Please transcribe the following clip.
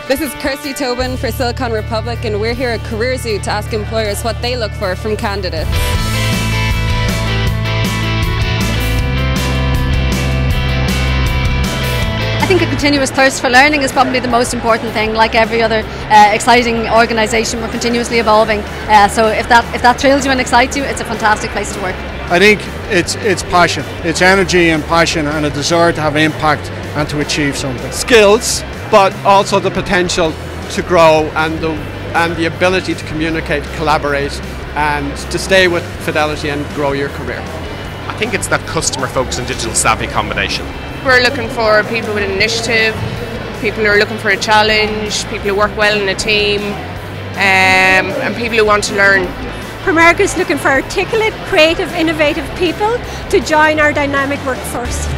This is Kirsty Tobin for Silicon Republic, and we're here at Career Zoo to ask employers what they look for from candidates. I think a continuous thirst for learning is probably the most important thing. Like every other exciting organisation, we're continuously evolving. So if that thrills you and excites you, it's a fantastic place to work. I think it's passion, it's energy and passion, and a desire to have impact and to achieve something. Skills, but also the potential to grow and the ability to communicate, collaborate, and to stay with Fidelity and grow your career. I think it's that customer focus and digital savvy combination. We're looking for people with initiative, people who are looking for a challenge, people who work well in a team, and people who want to learn. Primerica is looking for articulate, creative, innovative people to join our dynamic workforce.